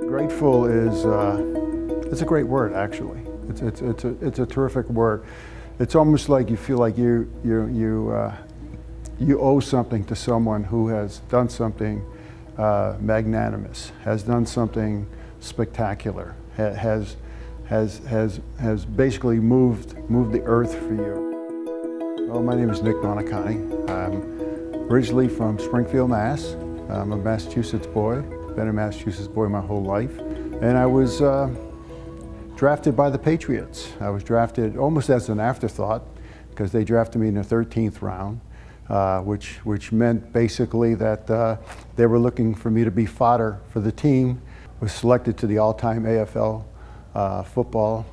Grateful is it's a great word, actually. It's a terrific word. It's almost like you feel like you owe something to someone who has done something magnanimous, has done something spectacular, has basically moved the earth for you. Well, my name is Nick Buoniconti. I'm originally from Springfield, Mass. I'm a Massachusetts boy. Been a Massachusetts boy my whole life. And I was drafted by the Patriots. I was drafted almost as an afterthought because they drafted me in the 13th round, which meant basically that they were looking for me to be fodder for the team. Was selected to the all-time AFL football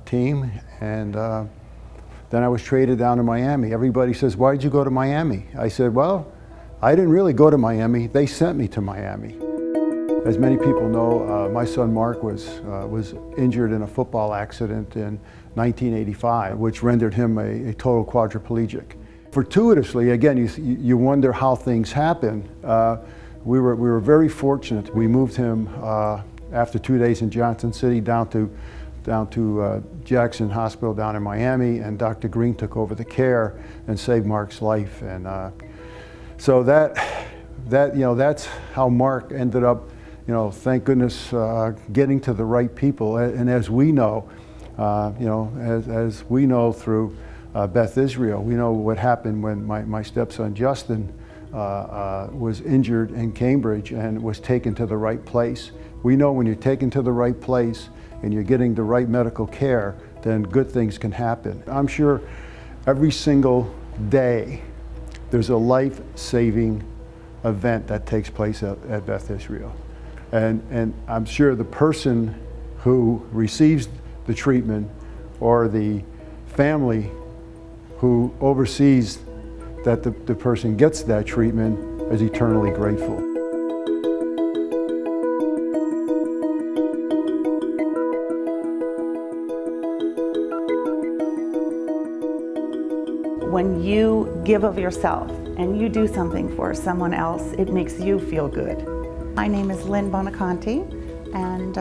team, and then I was traded down to Miami. Everybody says, "Why did you go to Miami?" I said, "Well, I didn't really go to Miami. They sent me to Miami." As many people know, my son Mark was injured in a football accident in 1985, which rendered him a total quadriplegic. Fortuitously, again, you wonder how things happen. We were very fortunate. We moved him after 2 days in Johnson City down to Jackson Hospital down in Miami, and Dr. Green took over the care and saved Mark's life. And so that's how Mark ended up, thank goodness, getting to the right people. And as we know, as we know through Beth Israel, we know what happened when my stepson Justin was injured in Cambridge and was taken to the right place. We know when you're taken to the right place and you're getting the right medical care, then good things can happen. I'm sure every single day there's a life-saving event that takes place at Beth Israel. And I'm sure the person who receives the treatment or the family who oversees that the person gets that treatment is eternally grateful. When you give of yourself and you do something for someone else, it makes you feel good. My name is Lynn Buoniconti, and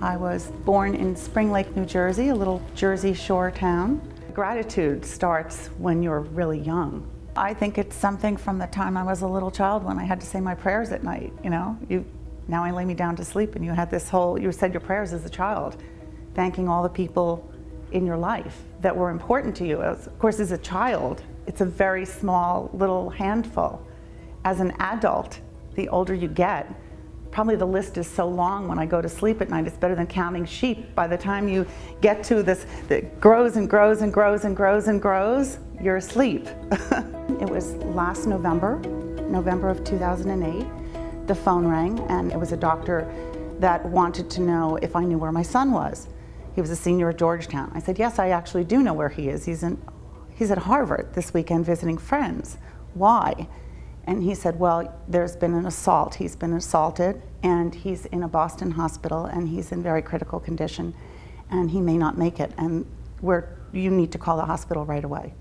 I was born in Spring Lake, New Jersey, a little Jersey Shore town. Gratitude starts when you're really young. I think it's something from the time I was a little child when I had to say my prayers at night. Now I lay me down to sleep, and you said your prayers as a child, thanking all the people in your life that were important to you. Of course, as a child, it's a very small little handful. As an adult, the older you get, probably the list is so long when I go to sleep at night, it's better than counting sheep. By the time you get to this that grows and grows and grows and grows and grows, you're asleep. It was last November of 2008, the phone rang, and it was a doctor that wanted to know if I knew where my son was. He was a senior at Georgetown. I said, yes, I actually do know where he is. He's at Harvard this weekend visiting friends. Why? And he said, well, there's been an assault. He's been assaulted, and he's in a Boston hospital, and he's in very critical condition, and he may not make it, and you need to call the hospital right away.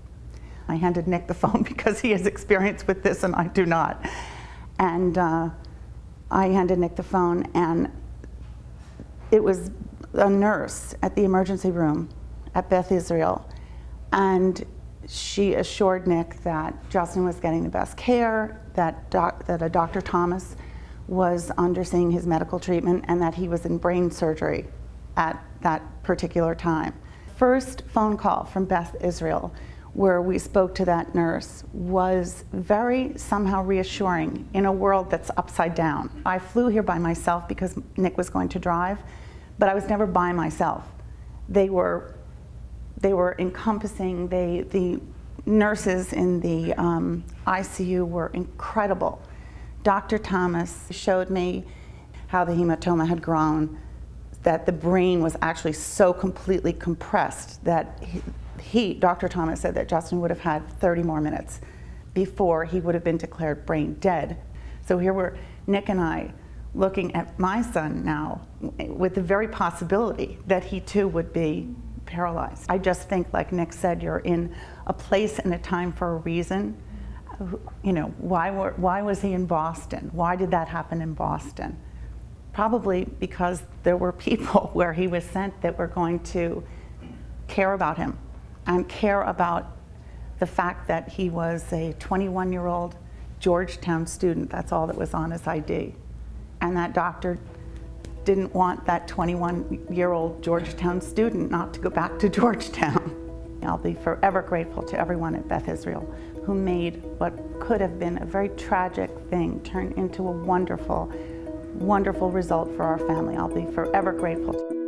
I handed Nick the phone because he has experience with this and I do not. And I handed Nick the phone, and it was a nurse at the emergency room at Beth Israel, and she assured Nick that Justin was getting the best care, that a Dr. Thomas was underseeing his medical treatment, and that he was in brain surgery at that particular time. First phone call from Beth Israel, where we spoke to that nurse, was very somehow reassuring in a world that's upside down. I flew here by myself because Nick was going to drive, but I was never by myself. They were encompassing. The nurses in the ICU were incredible. Dr. Thomas showed me how the hematoma had grown, that the brain was actually so completely compressed that Dr. Thomas said that Justin would have had 30 more minutes before he would have been declared brain dead. So here were Nick and I looking at my son now with the very possibility that he too would be paralyzed. I just think, like Nick said, you're in a place and a time for a reason. You know, why was he in Boston? Why did that happen in Boston? Probably because there were people where he was sent that were going to care about him and care about the fact that he was a 21-year-old Georgetown student. That's all that was on his ID. And that doctor didn't want that 21-year-old Georgetown student not to go back to Georgetown. I'll be forever grateful to everyone at Beth Israel who made what could have been a very tragic thing turn into a wonderful, wonderful result for our family. I'll be forever grateful.